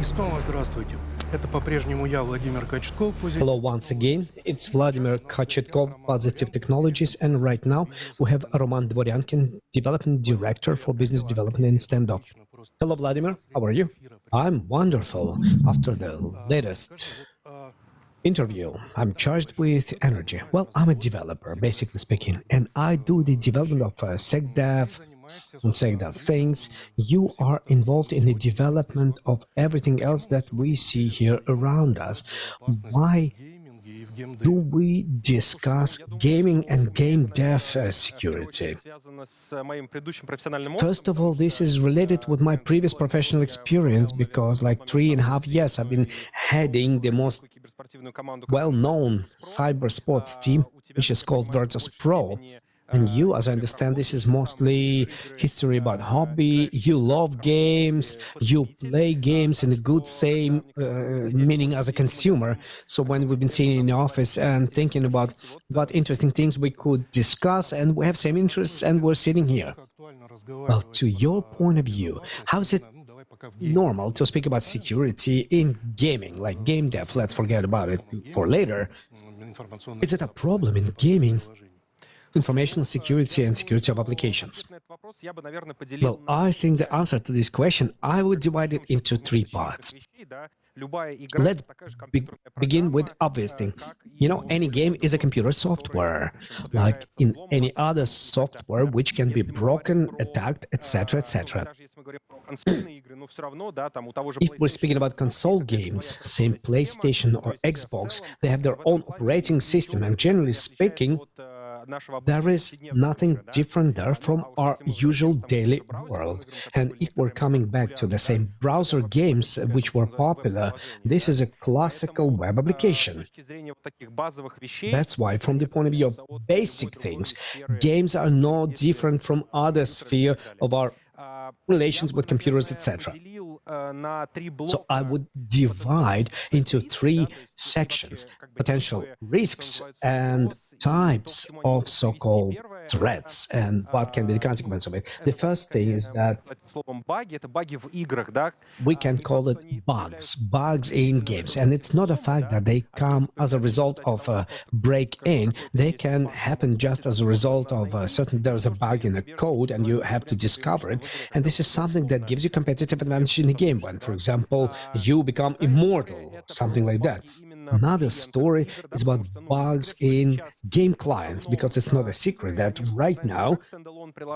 И снова здравствуйте. Это по-прежнему я, Владимир Качетков. Hello once again, it's Vladimir Kachetkov, Positive Technologies, and right now we have Roman Dvoryankin, Development Director for Business Development in Standoff. Hello Vladimir, how are you? I'm wonderful. After the latest interview, I'm charged with energy. Well, I'm a developer, basically speaking, and I do the development of SecDev and SecDev things. You are involved in the development of everything else that we see here around us. Why do we discuss gaming and game dev security? First of all, this is related with my previous professional experience because like 3.5 years I've been heading the most well-known cyber sports team, which is called Virtus Pro. And you, as I understand, this is mostly history about hobby. You love games, you play games in a good same meaning as a consumer. So when we've been sitting in the office and thinking about what interesting things we could discuss, and we have same interests, and we're sitting here. Well, to your point of view, how is it normal to speak about security in gaming, like game dev? Let's forget about it for later. Is it a problem in gaming? Information security and security of applications? Well, I think the answer to this question, I would divide it into 3 parts. Let's begin with obvious thing. You know, any game is a computer software, like in any other software which can be broken, attacked, etc., etc. If we're speaking about console games, same PlayStation or Xbox, they have their own operating system, and generally speaking, there is nothing different there from our usual daily world. And if we're coming back to the same browser games which were popular, this is a classical web application. That's why, from the point of view of basic things, games are no different from other sphere of our relations with computers, etc. So I would divide into 3 sections: potential risks and types of so-called threats and what can be the consequence of it. The first thing is that we can call it bugs in games. And it's not a fact that they come as a result of a break-in. They can happen just as a result of there's a bug in the code and you have to discover it. And this is something that gives you competitive advantage in the game when, for example, you become immortal, something like that. Another story is about bugs in game clients, because it's not a secret that right now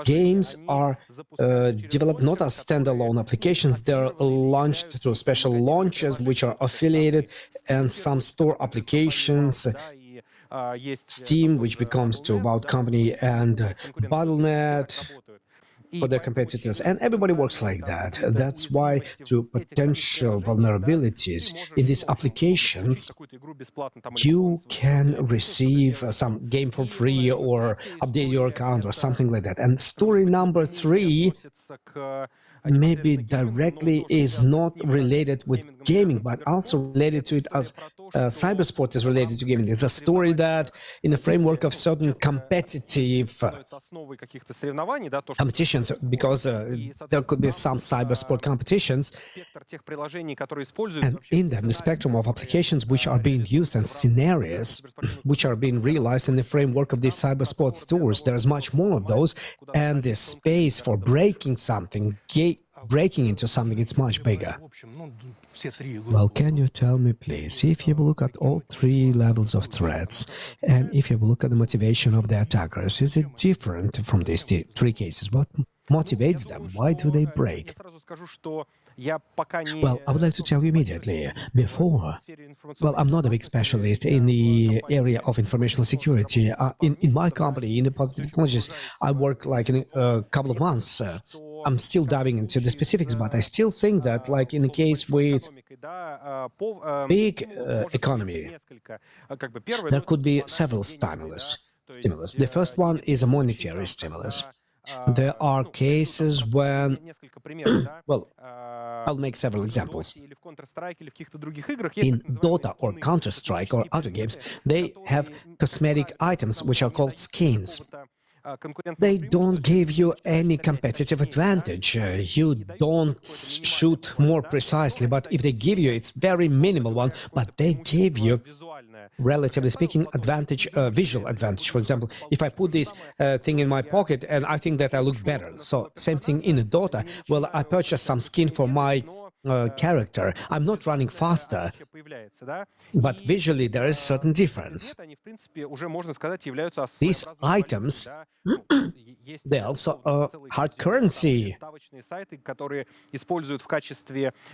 games are developed not as standalone applications. They're launched through special launches which are affiliated, and some store applications, Steam, which becomes to Vault Company, and Battle.net for their competitors, and everybody works like that. That's why through potential vulnerabilities in these applications, you can receive some game for free or update your account or something like that. And story number 3 maybe directly is not related with gaming, but also related to it as cybersport is related to gaming. It's a story that in the framework of certain competitive competitions, because there could be some cybersport competitions, and in them the spectrum of applications which are being used and scenarios which are being realized in the framework of these cybersport stores, there's much more of those, and the space for breaking something, breaking into something, it's much bigger. Well, can you tell me, please, if you look at all 3 levels of threats, and if you look at the motivation of the attackers, is it different from these 3 cases? What motivates them? Why do they break? Well, I would like to tell you immediately, before, well, I'm not a big specialist in the area of informational security. In my company, in the Positive Technologies, I work like in a couple of months. I'm still diving into the specifics, but I still think that, like in the case with big economy, there could be several stimulus. The first one is a monetary stimulus. There are cases when, well, I'll make several examples. In Dota or Counter-Strike or other games, they have cosmetic items which are called skins. they don't give you any competitive advantage. You don't shoot more precisely, but if they give you, it's very minimal one, but they give you, relatively speaking, advantage, visual advantage. For example, if I put this thing in my pocket and I think that I look better. So same thing in a Dota. Well, I purchased some skin for my character. I'm not running faster, but visually there is certain difference. These items, they also are hard currency,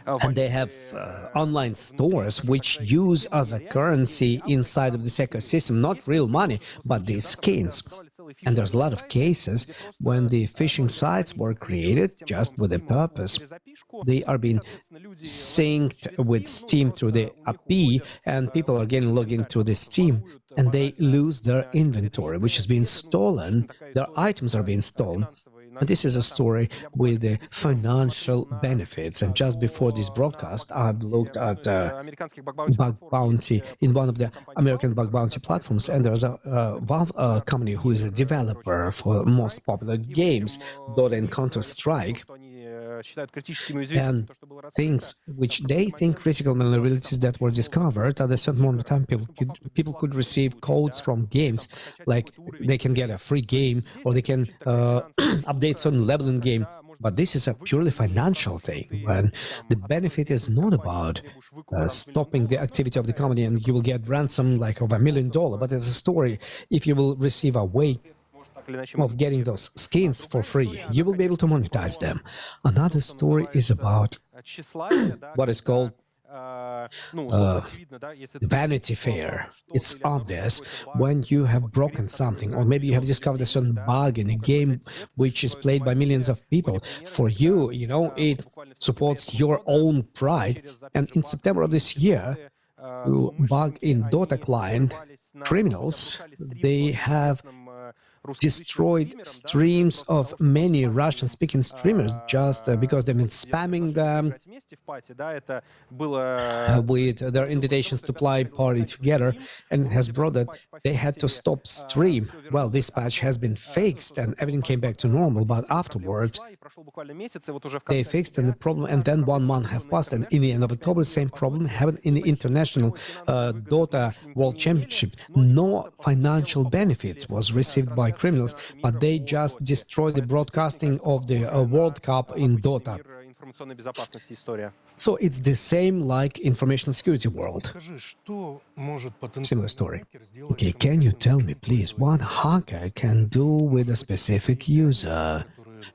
and they have online stores which use as a currency inside of this ecosystem, not real money, but these skins. And there's a lot of cases when the phishing sites were created just with a purpose. They are being synced with Steam through the API, and people are getting logged into the Steam, and they lose their inventory, which is being stolen. Their items are being stolen. And this is a story with the financial benefits. And just before this broadcast, I've looked at bug bounty in one of the American bug bounty platforms, and there's a Valve company who is a developer for most popular games, Dota and Counter-Strike. And things which they think critical vulnerabilities that were discovered at a certain moment of time, people could receive codes from games, like they can get a free game or they can update certain level in game. But this is a purely financial thing, when the benefit is not about stopping the activity of the company and you will get ransom like of $1 million, but as a story, if you will receive a way of getting those skins for free, you will be able to monetize them. Another story is about what is called Vanity Fair. It's obvious when you have broken something, or maybe you have discovered a certain bug in a game which is played by millions of people. For you, it supports your own pride. And in September of this year, through bug in Dota client, criminals, they have destroyed streams of many Russian-speaking streamers just because they've been spamming them with their invitations to play party together, and it has brought that they had to stop stream. Well, this patch has been fixed and everything came back to normal, but afterwards they fixed and the problem, and then 1 month have passed, and in the end of October, the same problem happened in the international Dota World Championship. No financial benefits was received by criminals, but they just destroyed the broadcasting of the World Cup in Dota. So it's the same like information security world. Similar story. Okay, can you tell me, please, what hacker can do with a specific user?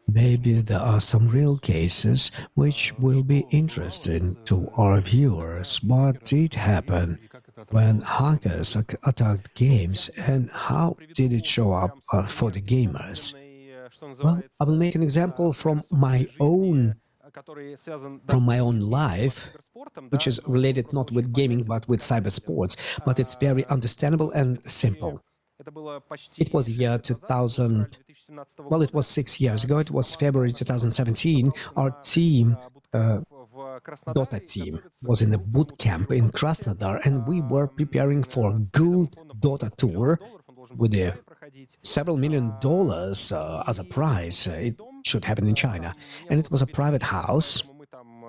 Maybe there are some real cases which will be interesting to our viewers. What did happen when hackers attacked games, and how did it show up for the gamers? Well, I will make an example from my own life, which is related not with gaming but with cybersports, but it's very understandable and simple. It was the year 2000, well, it was 6 years ago, it was February 2017. Our team, Dota team, was in a boot camp in Krasnodar, and we were preparing for a good Dota tour with several $1 million as a prize. It should happen in China, and it was a private house.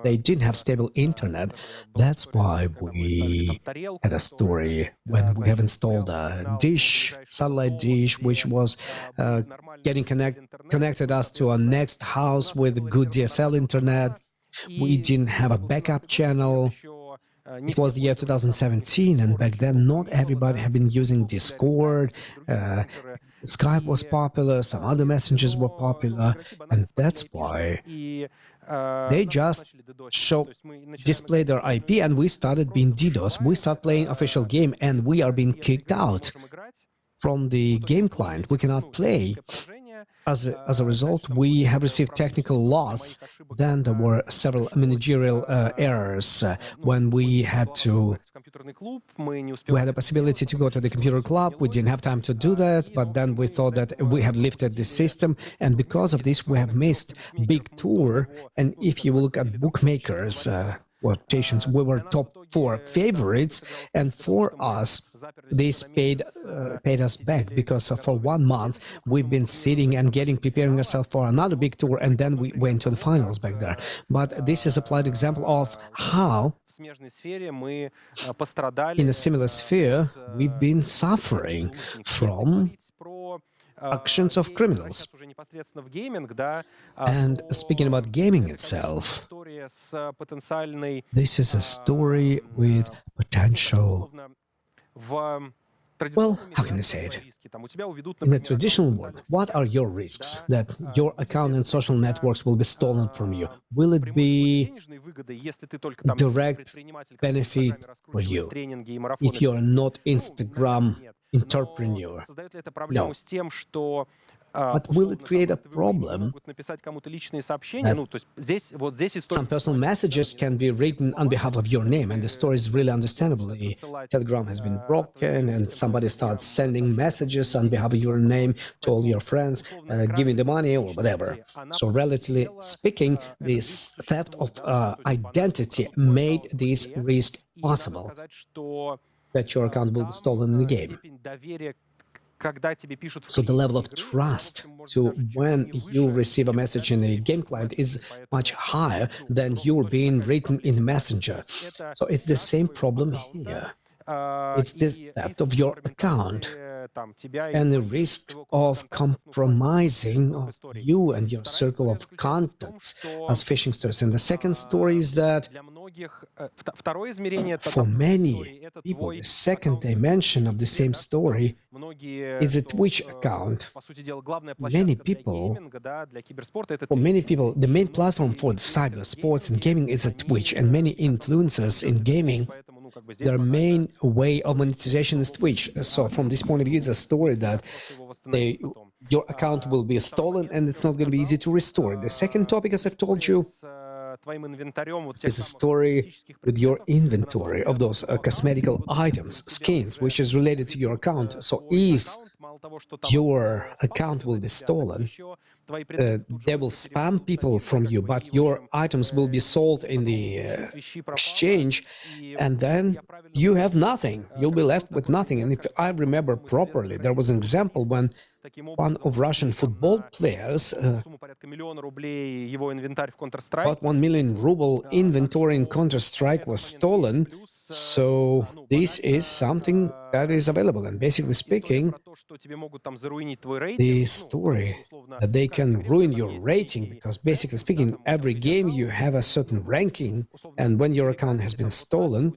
They didn't have stable internet. That's why we had a story when we have installed a dish, satellite dish, which was connected us to our next house with good DSL internet. We didn't have a backup channel. It was the year 2017, and back then not everybody had been using Discord. Skype was popular, some other messengers were popular, and that's why they just displayed their IP, and we started being DDoS. We started playing official game, and we are being kicked out from the game client. We cannot play. As a result, we have received technical loss. Then there were several managerial errors when we had a possibility to go to the computer club. We didn't have time to do that, but then we thought that we have lifted the system, and because of this, we have missed big tour. And if you look at bookmakers, quotations, we were top for favorites, and for us, this paid us back, because for 1 month we've been sitting and preparing ourselves for another big tour, and then we went to the finals back there. But this is a polite example of how, in a similar sphere, we've been suffering from actions of criminals. And speaking about gaming itself, this is a story with potential. Well, how can I say it? In the traditional world, what are your risks that your account and social networks will be stolen from you? Will it be direct benefit for you if you are not Instagram entrepreneur? No. But will it create a problem that some personal messages can be written on behalf of your name, and the story is really understandable? The Telegram has been broken, and somebody starts sending messages on behalf of your name to all your friends, giving the money or whatever. So relatively speaking, this theft of identity made this risk possible, that your account will be stolen in the game. So the level of trust to when you receive a message in a game client is much higher than you're being written in Messenger. So it's the same problem here. It's the theft of your account and the risk of compromising of you and your circle of contacts as phishing stories. And the second story is that for many people, the second dimension of the same story is a Twitch account. Many people, the main platform for cyber sports and gaming is a Twitch, and many influencers in gaming, their main way of monetization is Twitch. So from this point of view, it's a story that your account will be stolen and it's not going to be easy to restore. The second topic, as I've told you, is a story with your inventory of those cosmetical items, skins, which is related to your account. So if your account will be stolen, they will spam people from you, but your items will be sold in the exchange, and then you have nothing. You'll be left with nothing. And if I remember properly, there was an example when one of Russian football players about 1 million ruble inventory in Counter-Strike was stolen. So this is something that is available, and basically speaking, the story that they can ruin your rating, because basically speaking, every game you have a certain ranking, and when your account has been stolen,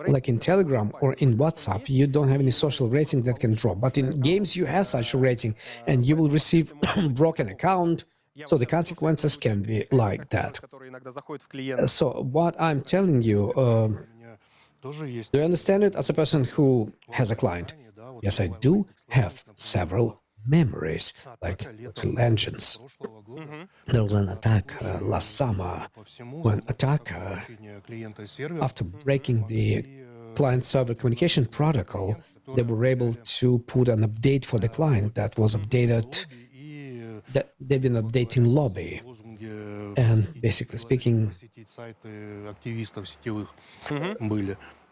like in Telegram or in WhatsApp, you don't have any social rating that can drop, but in games you have such a rating, and you will receive broken account. So the consequences can be like that. So what I'm telling you, do you understand it as a person who has a client? Yes, I do have several memories, like Legends. There was an attack last summer when attacker, after breaking the client-server communication protocol, they were able to put an update for the client that was updated. That they've been updating lobby, and basically speaking,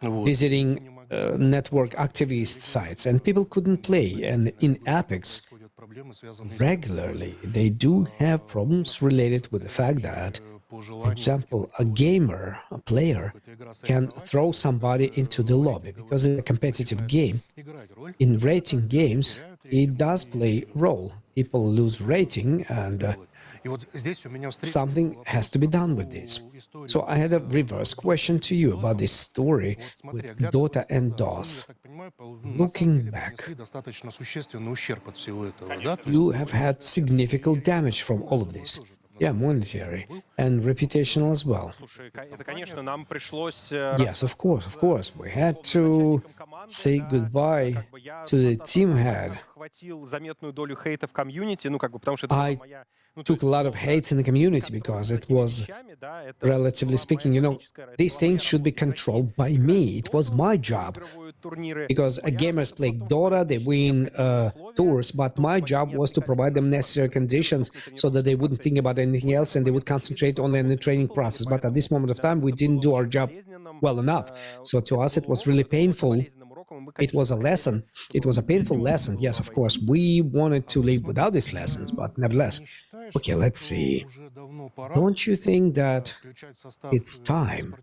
visiting network activist sites, and people couldn't play. And in Apex, regularly they do have problems related with the fact that, for example, a player can throw somebody into the lobby because it's a competitive game. In rating games, it does play a role. People lose rating, and something has to be done with this. So I had a reverse question to you about this story with Dota and DOS. Looking back, you have had significant damage from all of this. Yeah, monetary and reputational as well. Yes, of course. We had to say goodbye to the team head. I took a lot of hates in the community because it was, relatively speaking, these things should be controlled by me. It was my job. Because gamers play Dota, they win tours, but my job was to provide them necessary conditions so that they wouldn't think about anything else and they would concentrate only on the training process. But at this moment of time, we didn't do our job well enough. So to us, it was really painful. It was a lesson. It was a painful lesson. Yes, of course, we wanted to live without these lessons, but nevertheless. Okay, let's see. Don't you think that it's time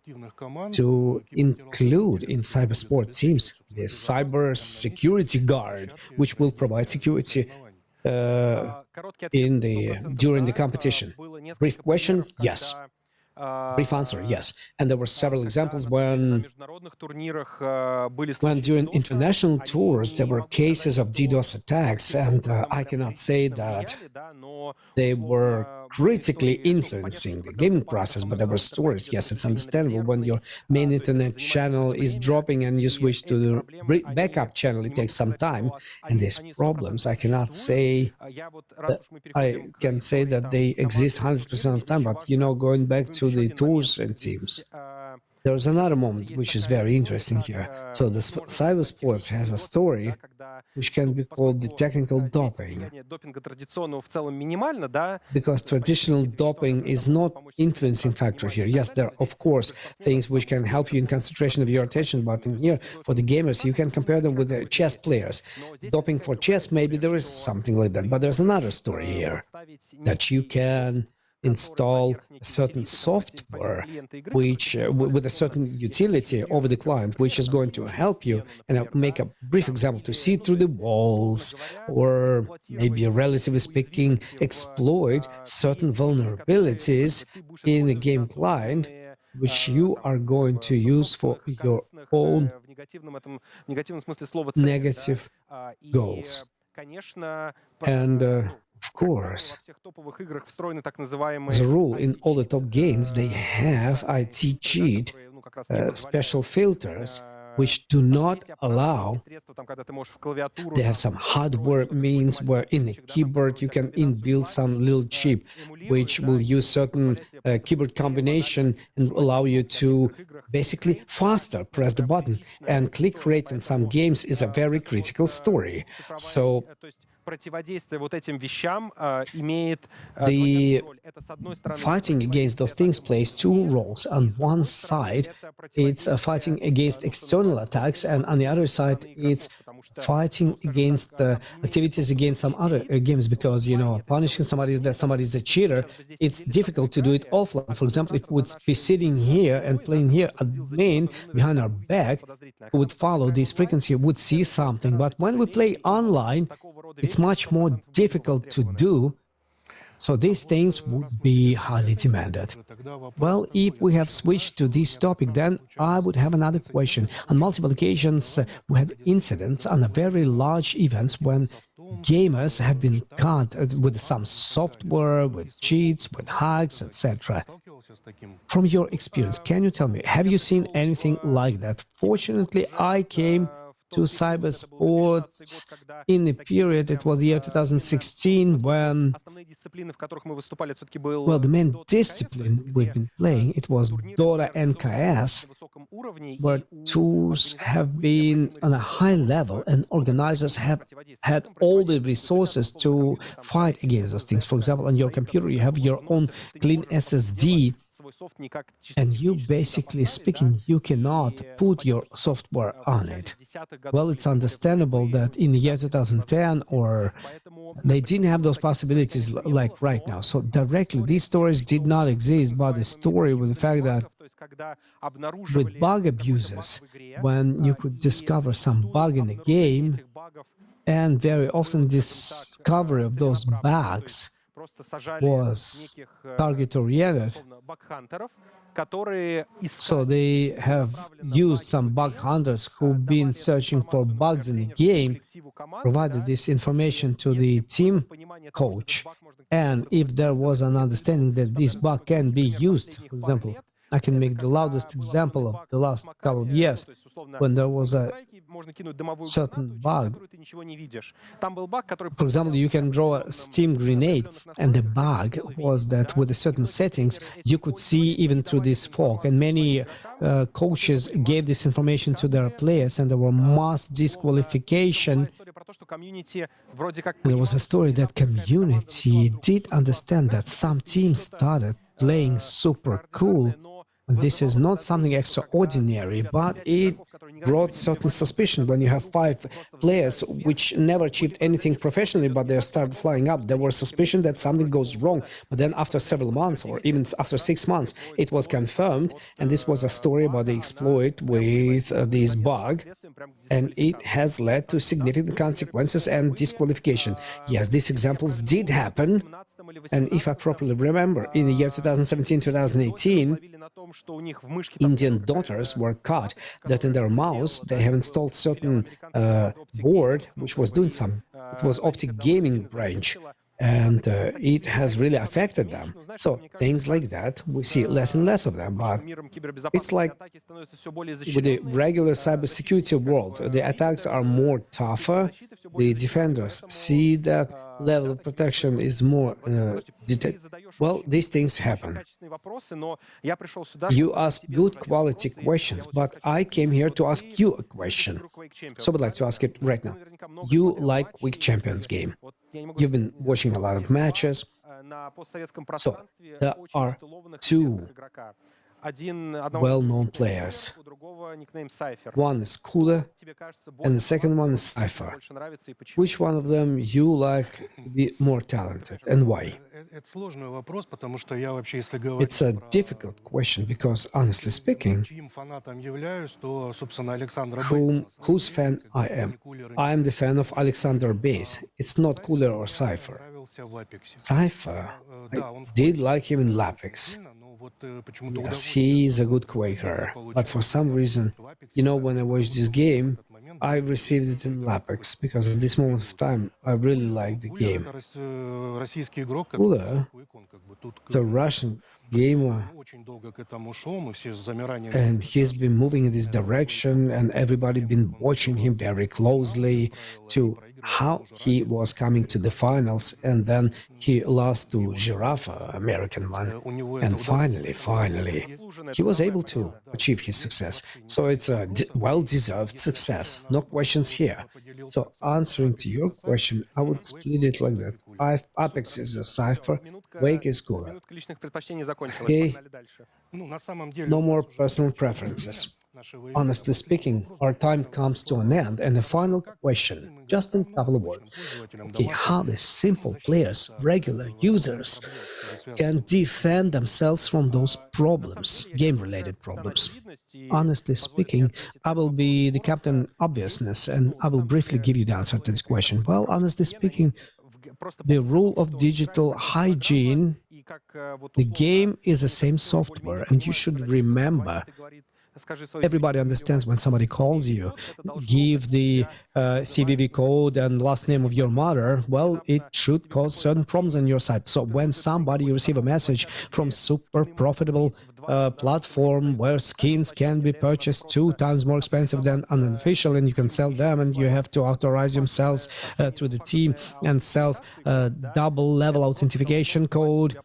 to include in cyber sport teams the cyber security guard, which will provide security in the during the competition? Brief question: yes. Brief answer: yes. And there were several examples when during international tours there were cases of DDoS attacks, and I cannot say that they were critically influencing the gaming process, but there were stories. Yes, it's understandable when your main internet channel is dropping and you switch to the backup channel, it takes some time, and these problems, I cannot say that I can say that they exist 100% of the time, but going back to the tours and teams, there's another moment which is very interesting here. So the cyber sports has a story which can be called the technical doping, because traditional doping is not influencing factor here. Yes, there are of course things which can help you in concentration of your attention, but in here for the gamers you can compare them with the chess players. Doping for chess, maybe there is something like that, but there's another story here, that you can install a certain software which with a certain utility over the client, which is going to help you, and I'll make a brief example, to see through the walls, or maybe relatively speaking exploit certain vulnerabilities in the game client, which you are going to use for your own negative goals. And of course, as a rule, in all the top games, they have IT cheat, special filters, which do not allow. They have some hardware means where in the keyboard you can inbuild some little chip, which will use certain keyboard combination and allow you to basically faster press the button. And click rate in some games is a very critical story. So the fighting against those things plays two roles. On one side, it's fighting against external attacks, and on the other side, it's fighting against activities against some other games, because punishing somebody that somebody is a cheater, it's difficult to do it offline. For example, if we would be sitting here and playing here at main behind our back, who would follow this frequency would see something, but when we play online, it's much more difficult to do. So these things would be highly demanded. Well, if we have switched to this topic, then I would have another question. On multiple occasions, we had incidents on a very large events when gamers have been caught with some software, with cheats, with hacks, etc. From your experience, can you tell me, have you seen anything like that? Fortunately, I came to cyber sports in the period, it was the year 2016, when, well, the main discipline we've been playing, it was Dota and KS, where tours have been on a high level and organizers have had all the resources to fight against those things. For example, on your computer, you have your own clean SSD, and you basically speaking, you cannot put your software on it. Well, it's understandable that in the year 2010, or they didn't have those possibilities like right now. So directly, these stories did not exist, but the story with the fact that with bug abuses, when you could discover some bug in the game, and very often discovery of those bugs was target-oriented. So they have used some bug hunters who've been searching for bugs in the game, provided this information to the team coach, and if there was an understanding that this bug can be used, for example, I can make the loudest example of the last couple of years, when there was a certain bug. For example, you can draw a steam grenade, and the bug was that with the certain settings, you could see even through this fog, and many coaches gave this information to their players, and there were mass disqualification. And there was a story that community did understand that some teams started playing super cool, This is not something extraordinary, but it brought certain suspicion when you have 5 players which never achieved anything professionally, but they started flying up. There was suspicion that something goes wrong, but then after several months, or even after 6 months, it was confirmed, and this was a story about the exploit with this bug, and it has led to significant consequences and disqualification. Yes, these examples did happen, and if I properly remember, in the year 2017-2018, Indian daughters were caught that in their mouse they have installed certain board which was doing some. It was optic gaming branch, and it has really affected them. So things like that, we see less and less of them. But it's like with the regular cybersecurity world, the attacks are more tougher. The defenders see that level of protection is more well, these things happen. You ask good quality questions, but I came here to ask you a question. So I would like to ask it right now. You like Quick Champions game. You've been watching a lot of matches. So there are 2 well-known players. One is Cooler, and the second one is Cypher. Which one of them you like the more talented, and why? It's a difficult question because, honestly speaking, whose fan I am. I am the fan of Alexander Bass. It's not Cooler or Cypher. Cypher, I did like him in Lapex. Yes, he is a good Quaker, but for some reason, when I watched this game, I received it in Lapex, because at this moment of time, I really like the game. Kula, the Russian gamer, and he's been moving in this direction, and everybody been watching him very closely to how he was coming to the finals, and then he lost to Giraffe, American one, and finally, he was able to achieve his success. So it's a well-deserved success, no questions here. So answering to your question, I would split it like that. Apex is a Cypher, Wake is Cooler. Okay, no more personal preferences. Honestly speaking, our time comes to an end, and a final question, just in a couple of words. Okay, how the simple players, regular users, can defend themselves from those problems, game-related problems? Honestly speaking, I will be the Captain Obviousness, and I will briefly give you the answer to this question. Well, honestly speaking, the rule of digital hygiene, the game is the same software, and you should remember, everybody understands when somebody calls you, give the CVV code and last name of your mother, well, it should cause certain problems on your side. So when you receive a message from super profitable platform where skins can be purchased 2 times more expensive than unofficial, and you can sell them, and you have to authorize yourselves to the team and sell double level authentication code,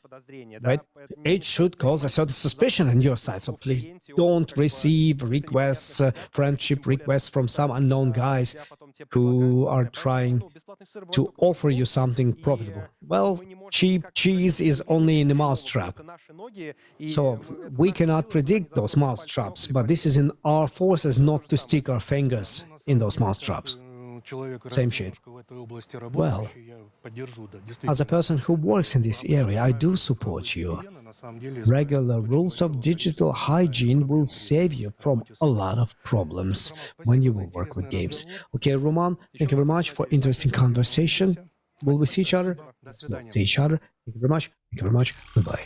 right? It should cause a certain suspicion on your side. So please don't receive requests, friendship requests from some unknown guys who are trying to offer you something profitable. Well, cheap cheese is only in the mousetrap. So we cannot predict those mousetraps, but this is in our forces not to stick our fingers in those mousetraps. Same shit. Well, as a person who works in this area, I do support you. Regular rules of digital hygiene will save you from a lot of problems when you will work with games. Okay, Roman, thank you very much for interesting conversation. Will we see each other? Let's see each other. Thank you very much. Thank you very much. Goodbye.